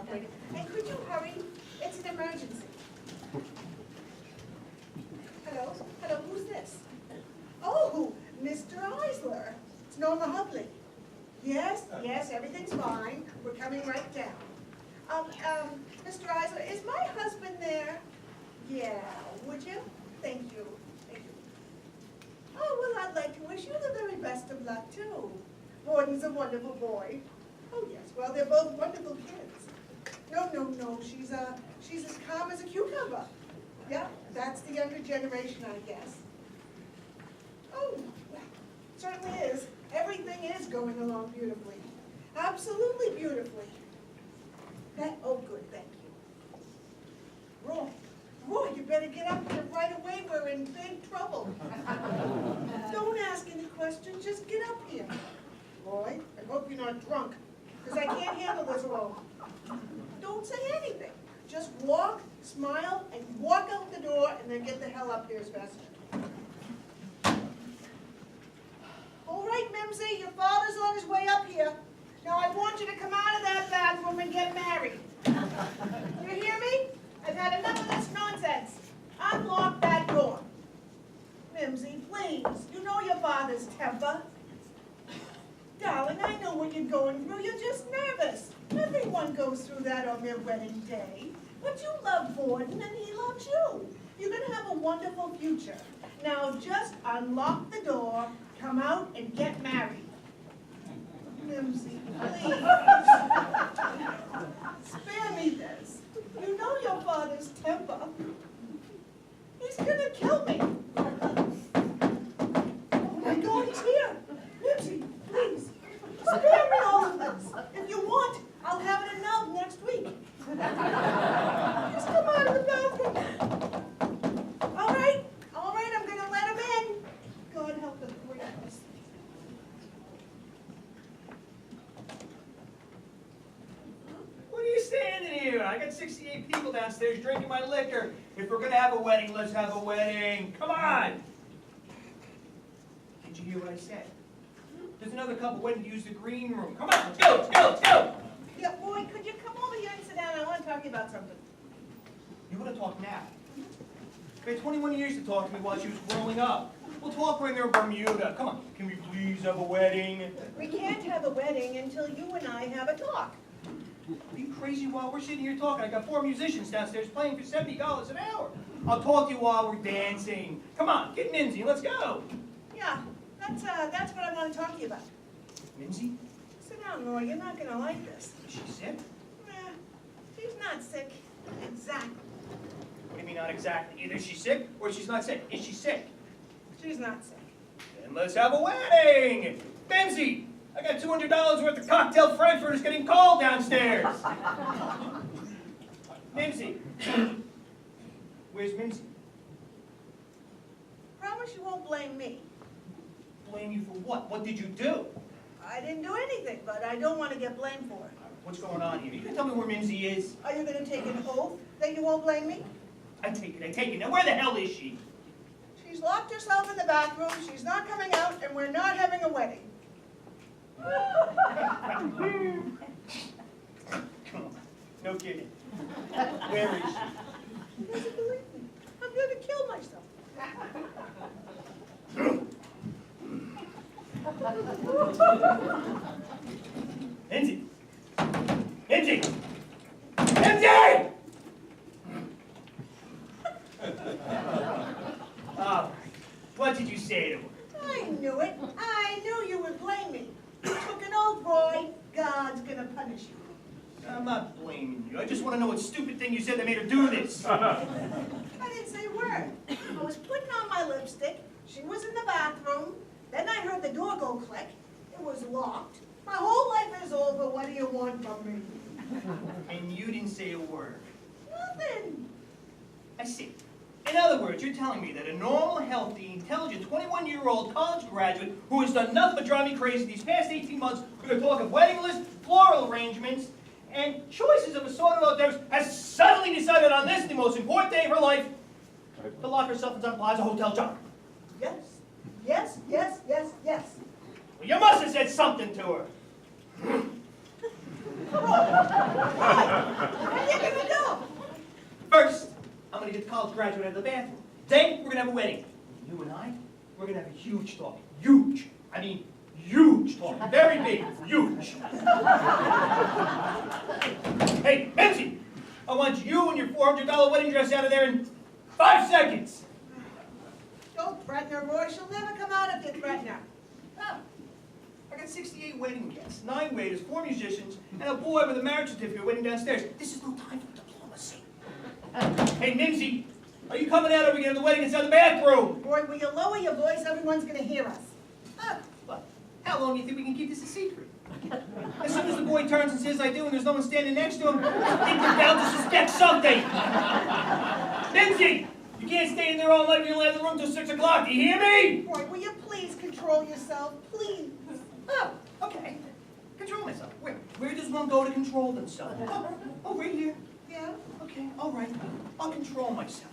operator. And could you hurry? It's an emergency. Hello? Hello, who's this? Oh, Mr. Eisler. It's Norma Hubley. Yes, everything's fine. We're coming right down. Mr. Eisler, is my husband there? Yeah, would you? Thank you. Thank you. Oh, well, I'd like to wish you the very best of luck, too. Gordon's a wonderful boy. Oh, yes, well, they're both wonderful kids. No, she's as calm as a cucumber. Yeah, that's the younger generation, I guess. Oh, well, certainly is. Everything is going along beautifully. Absolutely beautifully. Oh, good, thank you. Roy, you better get up here right away. We're in big trouble. Don't ask any questions, just get up here. Roy, I hope you're not drunk, because I can't handle this alone. Don't say anything. Just walk, smile, and walk out the door, and then get the hell up here as fast as you can. All right, Mimsy, your father's on his way up here. Now I want you to come out of that bathroom and get married. You hear me? I've had enough of this nonsense. Unlock that door. Mimsy, please. You know your father's temper. Darling, I know what you're going through. You're just nervous. Everyone goes through that on their wedding day. But you love Gordon and he loves you. You're going to have a wonderful future. Now just unlock the door, come out, and get married. Mimsy, please. Spare me this. You know your father's temper. He's going to kill me. Oh my God, he's here. Mimsy, please. Spare me all of this. If you want, I'll have it annulled next week. Just come out of the bathroom. All right, I'm going to let him in. God help the three of us. What are you standing here? I got 68 people downstairs drinking my liquor. If we're going to have a wedding, let's have a wedding. Come on. Did you hear what I said? There's another couple waiting to use the green room. Come on, let's go. Yeah, boy, could you come over here and sit down? I want to talk to you about something. You want to talk now? You had 21 years to talk to me while she was growing up. We'll talk when they're in Bermuda. Come on, can we please have a wedding? We can't have a wedding until you and I have a talk. Are you crazy while we're sitting here talking? I got 4 musicians downstairs playing for $70 an hour. I'll talk to you while we're dancing. Come on, get Minzy, let's go. Yeah, that's what I want to talk to you about. Minzy? Sit down, Roy. You're not going to like this. Is she sick? She's not sick. Exactly. What do you mean not exactly? Either she's sick or she's not sick. Is she sick? She's not sick. Then let's have a wedding! Minzy! I got $200 worth of cocktail frankfurters getting cold downstairs. Minzy. Where's Minzy? Promise you won't blame me. Blame you for what? What did you do? I didn't do anything, but I don't want to get blamed for it. What's going on here? You can tell me where Minzy is? Are you going to take an oath that you won't blame me? I take it. Now where the hell is she? She's locked herself in the bathroom, she's not coming out, and we're not having a wedding. Come on. No kidding. Where is she? She doesn't believe me. I'm going to kill myself. Minzy! Minzy! What did you say to her? I knew it. I knew you would blame me. You took an oath, Roy. God's going to punish you. I'm not blaming you. I just want to know what stupid thing you said that made her do this. I didn't say a word. I was putting on my lipstick. She was in the bathroom. Then I heard the door go click. It was locked. My whole life is over. What do you want from me? And you didn't say a word. Nothing. I see. In other words, you're telling me that a normal, healthy, intelligent 21-year-old college graduate who has done nothing but drive me crazy these past 18 months with a talk of wedding lists, floral arrangements, and choices of assorted hors d'oeuvres has suddenly decided on this, the most important day of her life, to lock herself in some Plaza hotel jar. Yes. Yes, yes, yes, yes. Well, you must have said something to her. What are you gonna do? First, I'm gonna get the college graduate out of the bathroom. Then, we're gonna have a wedding. You and I, we're gonna have a huge talk. Huge. I mean, huge talk. Very big. Huge. Hey, Betsy! I want you and your $400 wedding dress out of there in 5 seconds. Don't threaten her, Roy. She'll never come out if you threaten her. Oh, I got 68 wedding guests, 9 waiters, 4 musicians, and a boy with a marriage certificate waiting downstairs. This is no time for diplomacy. Hey, Mimsy, are you coming out or are we going to the wedding inside the bathroom? Roy, will you lower your voice? Everyone's gonna hear us. What? How long do you think we can keep this a secret? As soon as the boy turns and says I do and there's no one standing next to him, I think they're bound to suspect something. Mimsy, you can't stay in there all night. You'll have the room till 6 o'clock. Do you hear me? Roy, will you please control yourself? Please. Oh, okay. Control myself. Where does one go to control themselves? Oh, right here. Yeah? Okay, all right. I'll control myself.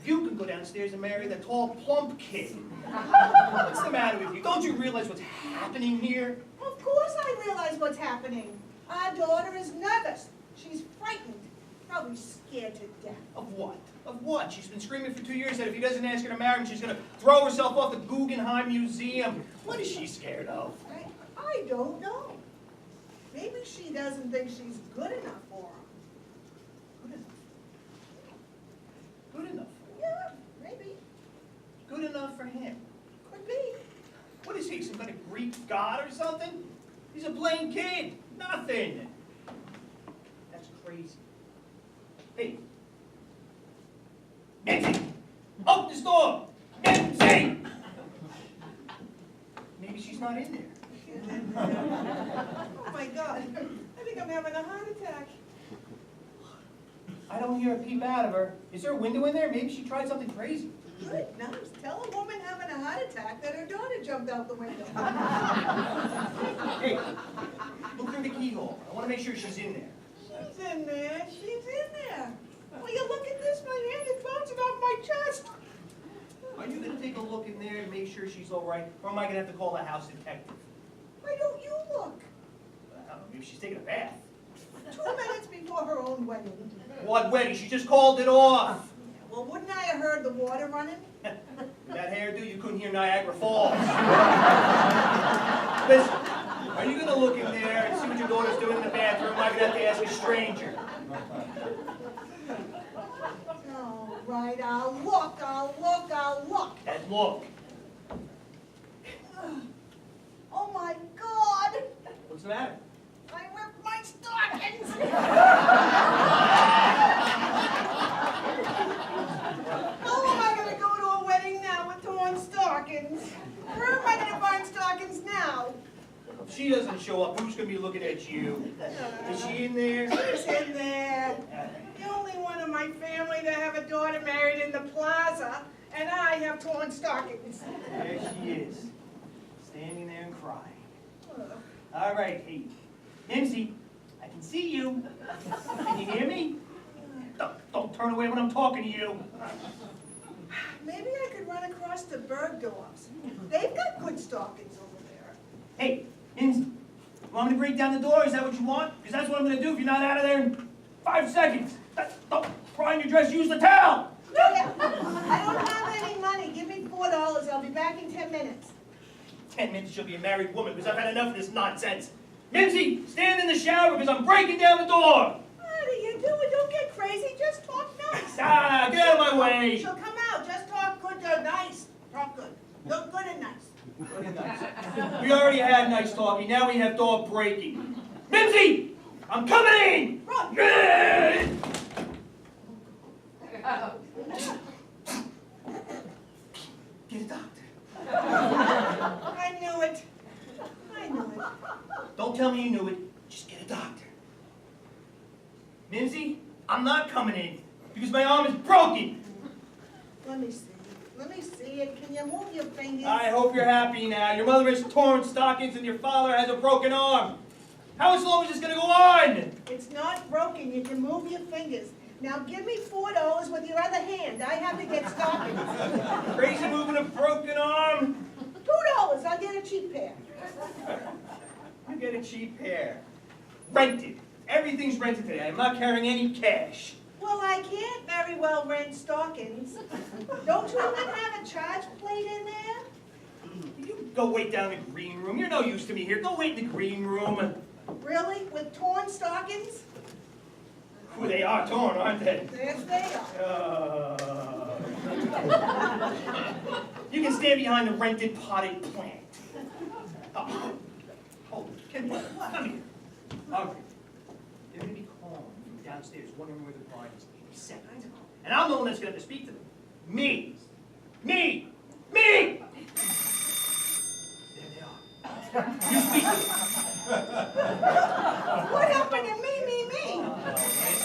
You can go downstairs and marry that tall, plump kid. What's the matter with you? Don't you realize what's happening here? Of course I realize what's happening. Our daughter is nervous. She's frightened. Probably scared to death. Of what? Of what? She's been screaming for 2 years that if he doesn't ask her to marry him, she's going to throw herself off the Guggenheim Museum. What is she scared of? I don't know. Maybe she doesn't think she's good enough for him. Good enough. Good enough. Yeah, maybe. Good enough for him. Could be. What is he, some kind of Greek god or something? He's a plain kid. Nothing. That's crazy. Hey. Nancy! Open this door! Nancy! Maybe she's not in there. Oh my God. I think I'm having a heart attack. I don't hear a peep out of her. Is there a window in there? Maybe she tried something crazy. Good, nice. Tell a woman having a heart attack that her daughter jumped out the window. Hey, look through the keyhole. I want to make sure she's in there. She's in there. She's in there. Will you look at this? My hand is bouncing off my chest. Are you going to take a look in there to make sure she's all right? Or am I going to have to call the house detective? Why don't you look? I don't know, maybe she's taking a bath. 2 minutes before her own wedding. What wedding? She just called it off. Well, wouldn't I have heard the water running? With that hairdo, you couldn't hear Niagara Falls. Listen, are you going to look in there and see what your daughter's doing in the bathroom? Or am I going to have to ask a stranger? All right, I'll look. And look. Oh my God! What's the matter? I ripped my stockings! How am I going to go to a wedding now with torn stockings? Where am I going to find stockings now? If she doesn't show up, who's going to be looking at you? Is she in there? She's in there. The only one of my family to have a daughter married in the plaza, and I have torn stockings. There she is, standing there and crying. All right, hey, Nimsy, I can see you. Can you hear me? Don't turn away when I'm talking to you. Maybe I could run across to Bergdorf's. They've got good stockings over there. Hey, Nimsy, you want me to break down the door? Is that what you want? Because that's what I'm going to do if you're not out of there in 5 seconds. Don't cry in your dress, use the towel. Yeah, I don't have any money. Give me $4. I'll be back in 10 minutes. 10 minutes, she'll be a married woman because I've had enough of this nonsense. Mimsy, stand in the shower because I'm breaking down the door. What are you doing? Don't get crazy. Just talk nice. Ah, get out of my way. She'll come out. Just talk good to nice. Talk good. Look good and nice. Good and nice. We already had nice talking. Now we have door breaking. Mimsy, I'm coming in. Run. Get a doctor. I knew it. Don't tell me you knew it. Just get a doctor. Mimsy, I'm not coming in because my arm is broken. Let me see it. Can you move your fingers? I hope you're happy now. Your mother has torn stockings and your father has a broken arm. How much longer is this going to go on? It's not broken. You can move your fingers. Now give me $4 with your other hand. I have to get stockings. Crazy moving a broken arm. $2. I'll get a cheap pair. You get a cheap pair. Rented. Everything's rented today. I'm not carrying any cash. Well, I can't very well rent stockings. Don't you even have a charge plate in there? You go wait down in the green room. You're no use to me here. Go wait in the green room. Really? With torn stockings? Well, they are torn, aren't they? Yes, they are. You can stand behind the rented potted plant. Oh, come here. All right. They're going to be calling from downstairs, wondering where the bride is any second. And I'm the one that's going to have to speak to them. Me! Me! Me! There they are. You speak to them. What happened to me?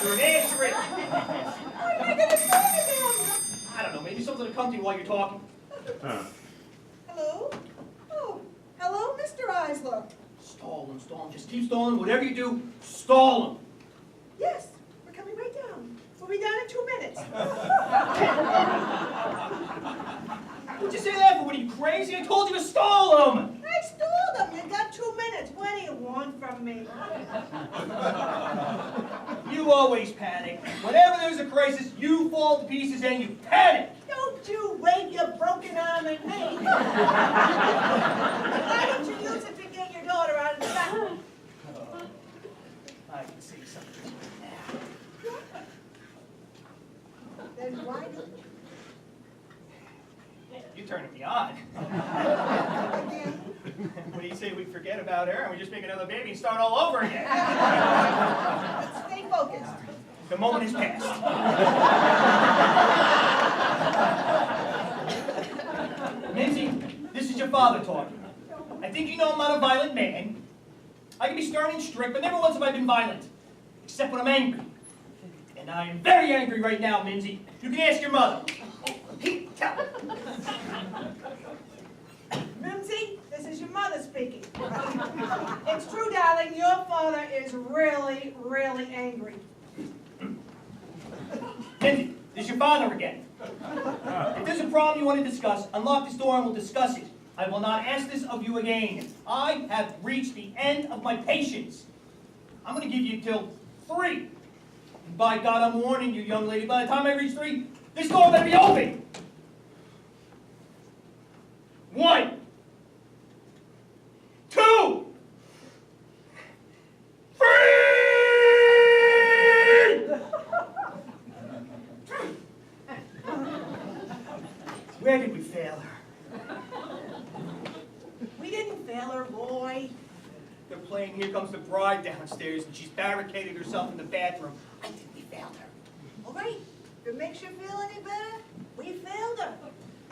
Answer it. What am I going to say to them? I don't know, maybe something to come to you while you're talking. Hello? Oh, hello, Mr. Eisler. Stall him. Just keep stalling. Whatever you do, stall him. Yes, we're coming right down. We'll be down in 2 minutes. What'd you say that for? What, are you crazy? I told you to stall him! I stalled them. You got 2 minutes. What do you want from me? You always panic. Whenever there's a crisis, you fall to pieces and you panic. Don't you wave your broken arm at me. Why don't you use it to get your daughter out of the back? I can see something now. Then why do You're turning me on. again? What do you say we forget about her and we just make another baby and start all over again? Stay focused. The moment is past. Minzy, this is your father talking. I think you know I'm not a violent man. I can be stern and strict, but never once have I been violent. Except when I'm angry. And I am very angry right now, Minzy. You can ask your mother. Tell her. Mimsy, this is your mother speaking. It's true, darling. Your father is really, really angry. Minzy, this is your father again. If there's a problem you want to discuss, unlock this door and we'll discuss it. I will not ask this of you again. I have reached the end of my patience. I'm going to give you till 3. And by God, I'm warning you, young lady, by the time I reach 3, this door better be open. 1, 2, 3! Where did we fail her? We didn't fail her, boy. They're playing Here Comes the Bride downstairs, and she's barricaded herself in the bathroom. I think we failed her. All right. If it makes you feel any better, we failed her.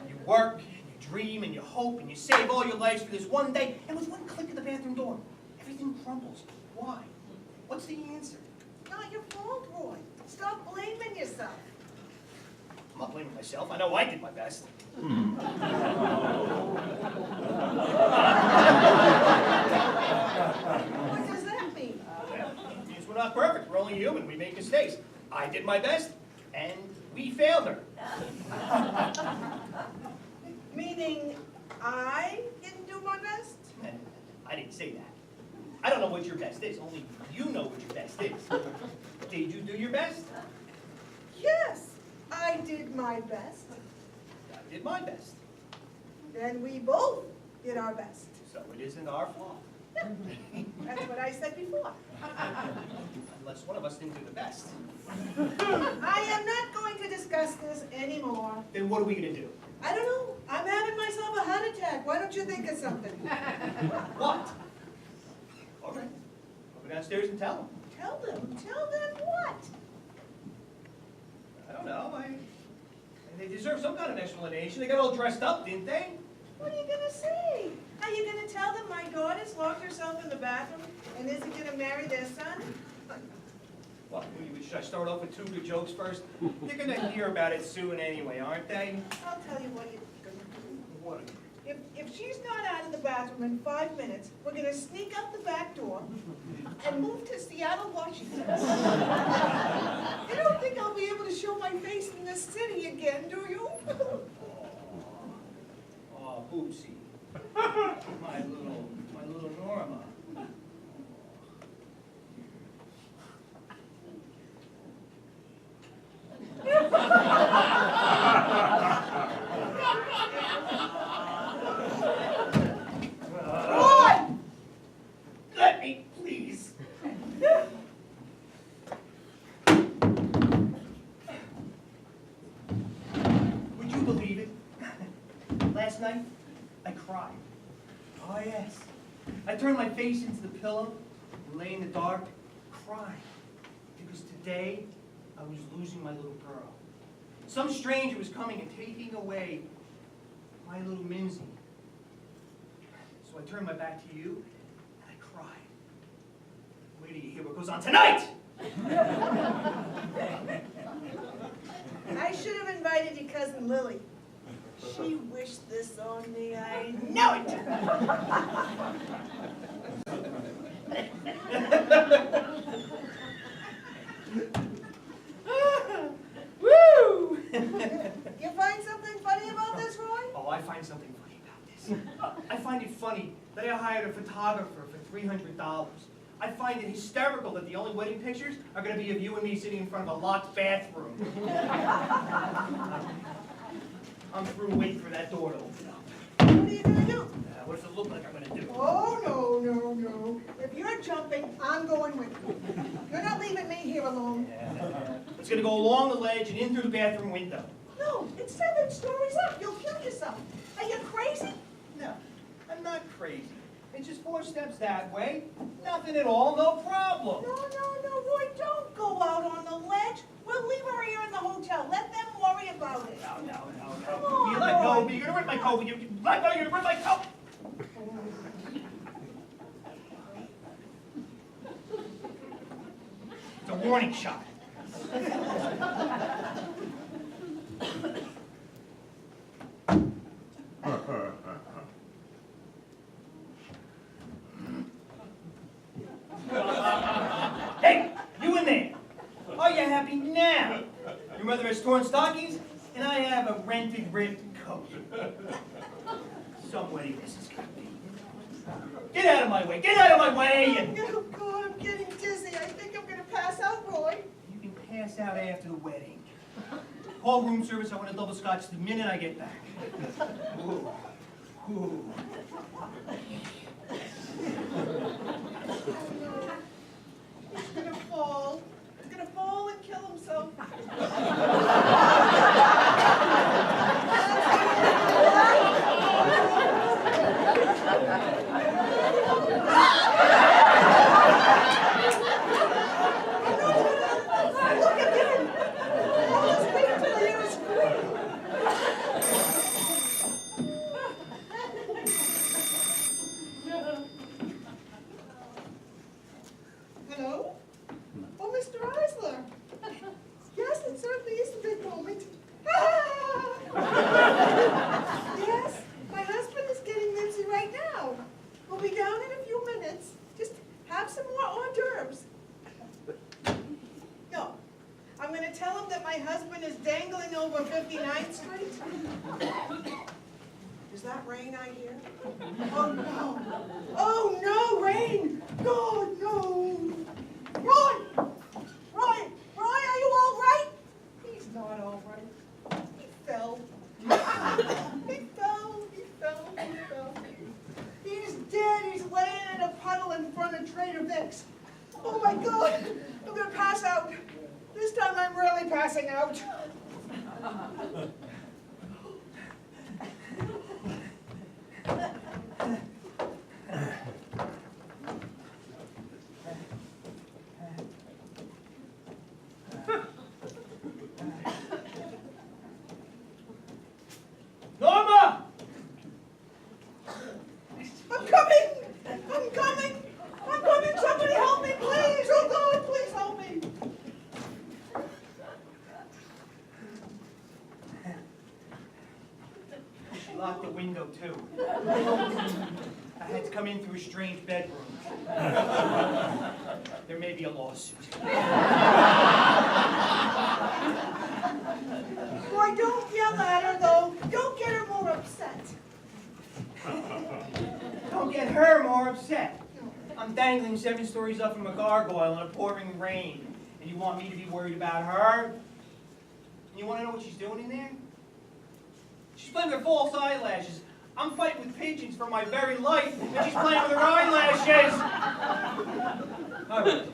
You work, and you dream, and you hope, and you save all your lives for this one day, and with one click of the bathroom door, everything crumbles. Why? What's the answer? It's not your fault, Roy. Stop blaming yourself. I'm not blaming myself. I know I did my best. What does that mean? It means we're not perfect. We're only human. We make mistakes. I did my best, and we failed her. Meaning I didn't do my best? I didn't say that. I don't know what your best is. Only you know what your best is. Did you do your best? Yes, I did my best. I did my best. Then we both did our best. So it isn't our fault. That's what I said before. Unless one of us didn't do the best. I am not going to discuss this anymore. Then what are we going to do? I don't know. I'm having myself a heart attack. Why don't you think of something? What? All right. I'll go downstairs and tell them. Tell them. Tell them what? I don't know. They deserve some kind of explanation. They got all dressed up, didn't they? What are you going to say? Are you going to tell them my daughter's locked herself in the bathroom and isn't going to marry their son? What? Should I start off with 2 good jokes first? They're going to hear about it soon anyway, aren't they? I'll tell you what you're going to do. What? If she's not out of the bathroom in 5 minutes, we're going to sneak out the back door and move to Seattle, Washington. You don't think I'll be able to show my face in the city again, do you? Oh, Boopsie. My little Norma. last night, I cried. Oh yes. I turned my face into the pillow and lay in the dark, crying. Because today, I was losing my little girl. Some stranger was coming and taking away my little Minzy. So I turned my back to you, and I cried. Wait till you hear what goes on tonight! I should have invited your cousin Lily. She wished this on me, I know it! Woo! You find something funny about this, Roy? Oh, I find something funny about this. I find it funny that I hired a photographer for $300. I find it hysterical that the only wedding pictures are going to be of you and me sitting in front of a locked bathroom. I'm through waiting for that door to open up. What are you going to do? What does it look like I'm going to do? Oh, no. If you're jumping, I'm going with you. You're not leaving me here alone. It's going to go along the ledge and in through the bathroom window. No, it's 7 stories up. You'll kill yourself. Are you crazy? No, I'm not crazy. It's just 4 steps that way. Nothing at all, no problem. No, Roy, don't go out on the ledge. We'll leave her here in the hotel. Let them worry about it. No. Come on, You let go, Roy. you're gonna rip my coat. You let go, you're gonna rip my coat. It's a warning shot. Hey, you in there? Are you happy now? Your mother has torn stockings, and I have a rented ripped coat. Some wedding this is gonna be. Get out of my way! Get out of my way! Oh, God, I'm getting dizzy. I think I'm going to pass out, Roy. You can pass out after the wedding. Call room service. I want a double scotch the minute I get back. Ooh. Ooh. He's going to fall. He's going to fall and kill himself. Look at him. I'll just wait until I hear his scream. Hello? Oh, Mr. Eisler. Yes, it certainly is a big moment. Yes, my husband is getting Minzy right now. We'll be down in a few minutes. Just have some more hors d'oeuvres. No, I'm going to tell him that my husband is dangling over 59th Street. Is that rain I hear? Oh, no. Oh, no, rain. God, no. Roy! Roy, are you all right? He's not all right. He fell. He fell. He's dead. He's laying in a puddle in front of Trader Vic's. Oh, my God. I'm going to pass out. This time I'm really passing out. Norma! I'm coming! Somebody help me, please! Oh, God, please help me! She locked the window, too. I had to come in through a strange bedroom. There may be a lawsuit. Boy, don't yell at her, though. Don't get her more upset. Don't get her more upset. I'm dangling 7 stories up from a gargoyle in a pouring rain. And you want me to be worried about her? And you want to know what she's doing in there? She's playing with her false eyelashes. I'm fighting with pigeons for my very life, and she's playing with her eyelashes! All right.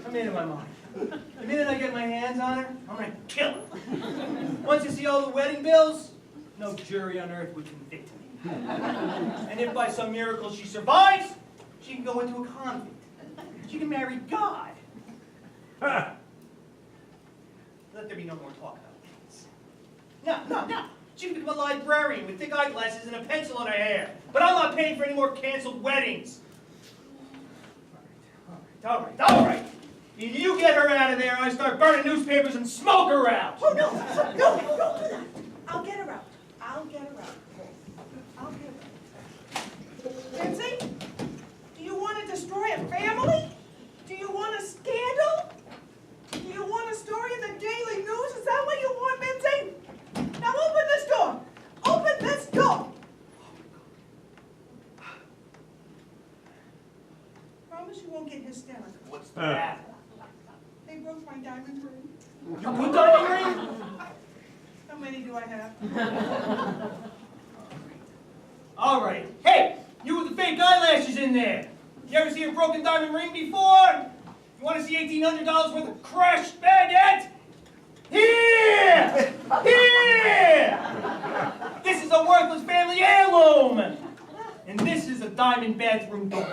I'm in my mind. The minute I get my hands on her, I'm going to kill her. Once you see all the wedding bills, No jury on earth would convict me. And if by some miracle she survives, she can go into a convent. She can marry God. Let there be no more talk about kids. No. She can become a librarian with thick eyeglasses and a pencil in her hair. But I'm not paying for any more canceled weddings. All right. Either you get her out of there, or I start burning newspapers and smoke her out. Oh, no, don't do that. I'll get her out. Nancy, do you want to destroy a family? Do you want a scandal? Do you want a story in the Daily News? Is that what you want, Minzy? Now open this door. Open this door. Promise you won't get hysterical. What's that? They broke my diamond ring. You put diamond ring? How many do I have? All right. Hey, you with the fake eyelashes in there. You ever see a broken diamond ring before? You want to see $1,800 worth of crushed baguette? Here! This is a worthless family heirloom. And this is a diamond bathroom door.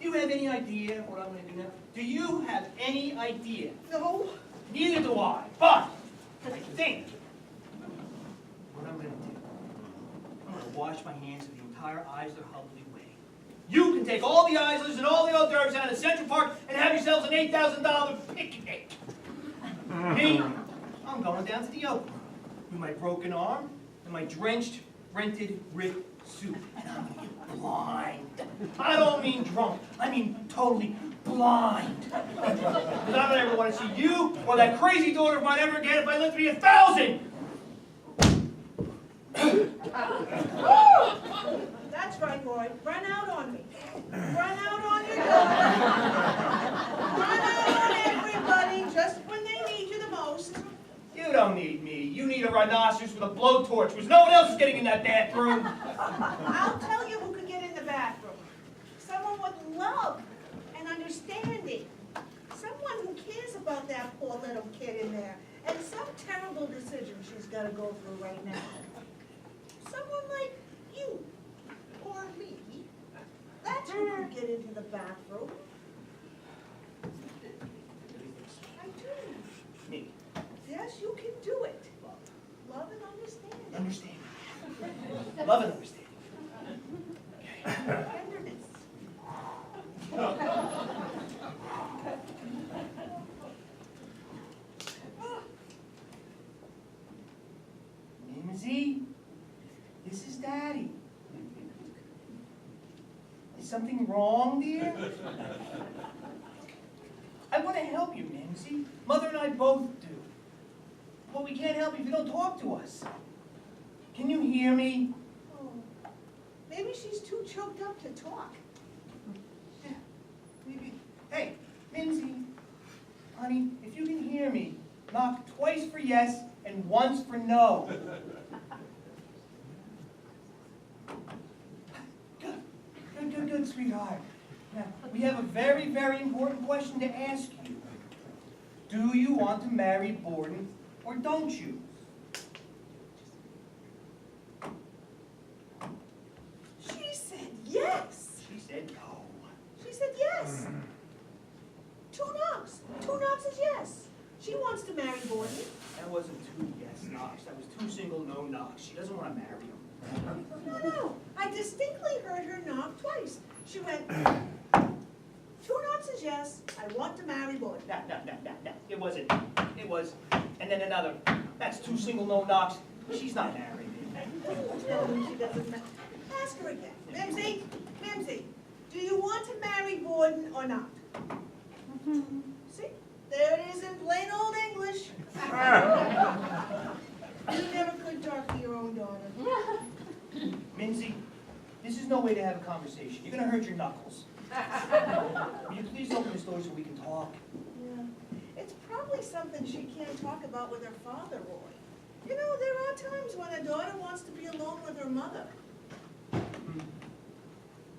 Do you have any idea what I'm going to do now? Do you have any idea? No. Neither do I. But I think what I'm going to do, I'm going to wash my hands of the entire Eisler Hubley way. You can take all the Eislers and all the hors d'oeuvres out of Central Park and have yourselves an $8,000 picnic. Me, I'm going down to the Oak with my broken arm and my drenched, rented rib soup. And I'm going to get blind. I don't mean drunk. I mean totally blind. Because I don't ever want to see you or that crazy daughter of mine ever again if I live to be 1,000. That's right, boy. Run out on me. Run out on your daughter. Run out on everybody just when they need you the most. You don't need me. You need a rhinoceros with a blowtorch, because no one else is getting in that bathroom. I'll tell you who could get in the bathroom. Someone with love and understanding. Someone who cares about that poor little kid in there and some terrible decision she's got to go through right now. Someone like you or me. That's who can get into the bathroom. I do. Me. Yes, you can do it. Love and understanding. Understanding. Love and understanding. Tenderness. Mimsy, this is Daddy. Is something wrong, dear? I want to help you, Mimsy. Mother and I both do. But we can't help you if you don't talk to us. Can you hear me? Oh, maybe she's too choked up to talk. Yeah, maybe. Hey, Mimsy, honey, if you can hear me, knock twice for yes and once for no. Good, sweetheart. Now, we have a very, very important question to ask you. Do you want to marry Borden or don't you? She said yes. She said no. She said yes. 2 knocks. 2 knocks is yes. She wants to marry Borden. That wasn't 2 yes knocks. That was 2 single no knocks. She doesn't want to marry him. No. I distinctly heard her knock twice. She went, 2 knocks is yes. I want to marry Borden. No. It wasn't. It was. And then another. That's 2 single no knocks. She's not married. She doesn't marry. Ask her again. Mimsy, do you want to marry Borden or not? See? There it is in plain old English. You never could talk to your own daughter. Minzy, this is no way to have a conversation. You're going to hurt your knuckles. Will you please open this door so we can talk? Yeah. It's probably something she can't talk about with her father, Roy. You know, there are times when a daughter wants to be alone with her mother.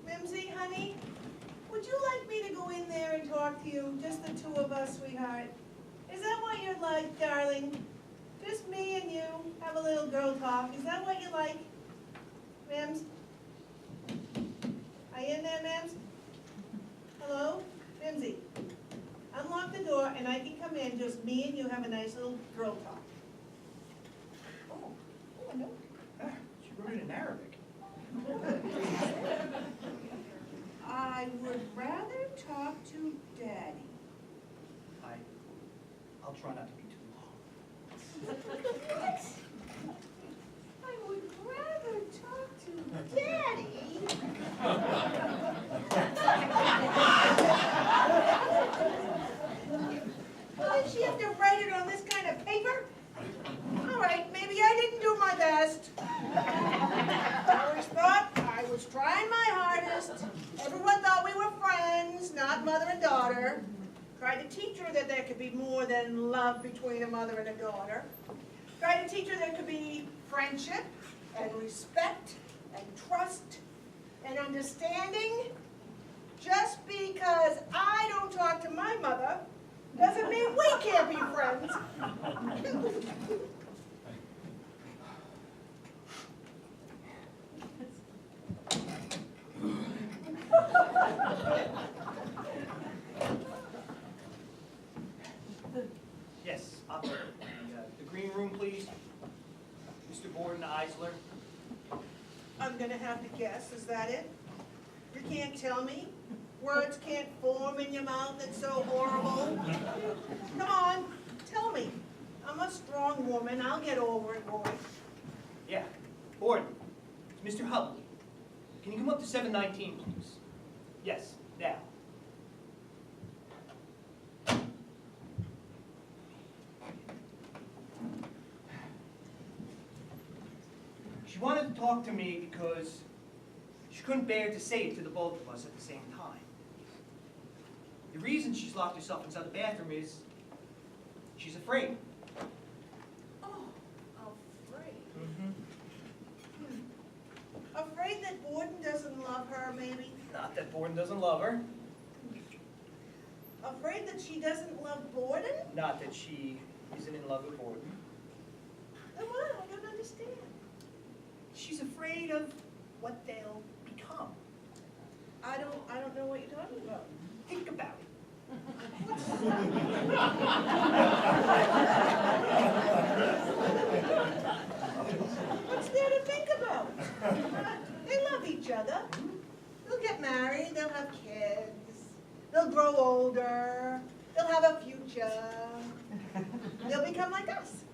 Mimsy, honey, would you like me to go in there and talk to you? Just the 2 of us, sweetheart. Is that what you'd like, darling? Just me and you, have a little girl talk. Is that what you like? Mims? Are you in there, Mims? Hello? Mimsy? Unlock the door and I can come in, just me and you have a nice little girl talk. Oh, I know. She wrote it in Arabic. I would rather talk to Daddy. I'll try not to be too long. What? I would rather talk to Daddy. Why did she have to write it on this kind of paper? All right, maybe I didn't do my best. I always thought I was trying my hardest. Everyone thought we were friends, not mother and daughter. Tried to teach her that there could be more than love between a mother and a daughter. Tried to teach her there could be friendship and respect and trust and understanding. Just because I don't talk to my mother doesn't mean we can't be friends. Yes, operator. The green room, please. Mr. Borden Eisler. I'm gonna have to guess, is that it? You can't tell me? Words can't form in your mouth, it's so horrible. Come on, tell me. I'm a strong woman, I'll get over it, boy. Yeah, Borden. It's Mr. Hubley. Can you come up to 719, please? Yes, now. She wanted to talk to me because she couldn't bear to say it to the both of us at the same time. The reason she's locked herself inside the bathroom is she's afraid. Oh, afraid. Afraid that Borden doesn't love her, maybe? Not that Borden doesn't love her. Afraid that she doesn't love Borden? Not that she isn't in love with Borden. Then what? I don't understand. She's afraid of what they'll become. I don't know what you're talking about. Think about it. What's there to think about? They love each other. They'll get married, they'll have kids, they'll grow older, they'll have a future. They'll become like us.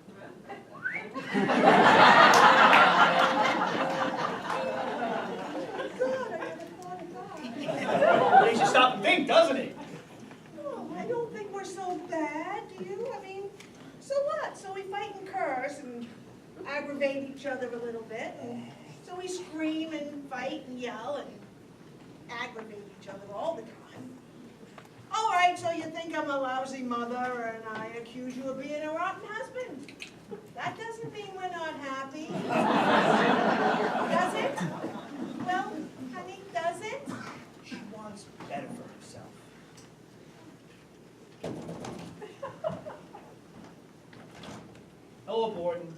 God, I never thought of that. Makes you stop and think, doesn't it? Oh, I don't think we're so bad, do you? I mean, so what? So we fight and curse and aggravate each other a little bit. And so we scream and fight and yell and aggravate each other all the time. All right, so you think I'm a lousy mother and I accuse you of being a rotten husband. That doesn't mean we're not happy. Does it? Well, honey, does it? She wants better for herself. Hello, Borden.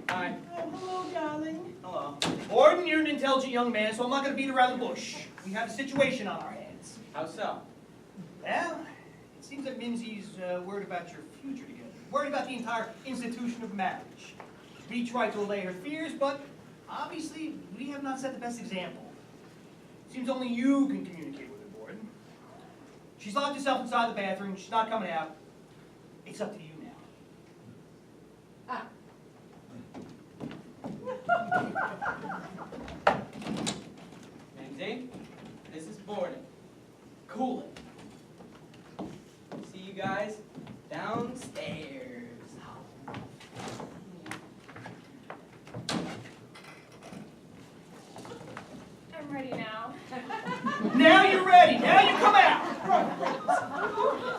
Hi. Oh, hello, darling. Hello. Borden, you're an intelligent young man, so I'm not going to beat around the bush. We have a situation on our hands. How so? Well, it seems that Mimsy's worried about your future together. Worried about the entire institution of marriage. We tried to allay her fears, but obviously we have not set the best example. Seems only you can communicate with her, Borden. She's locked herself inside the bathroom. She's not coming out. It's up to you now. Mimsy, this is Borden. Cool it. See you guys downstairs. I'm ready now. Now you're ready. Now you come out.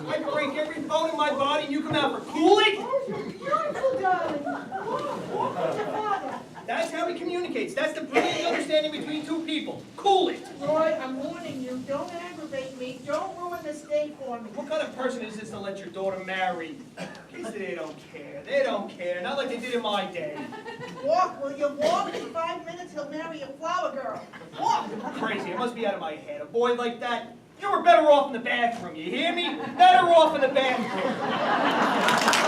I break every bone in my body and you come out for cooling? Oh, you're beautiful, darling. What's your father? That's how he communicates. That's the brilliant understanding between two people. Cool it. Roy, I'm warning you, don't aggravate me. Don't ruin to stay for me. What kind of person is this to let your daughter marry? Kids, they don't care. They don't care. Not like they did in my day. Walk, will you walk? In 5 minutes he'll marry a flower girl. Walk! Crazy. I must be out of my head. A boy like that, you were better off in the bathroom. You hear me? Better off in the bathroom.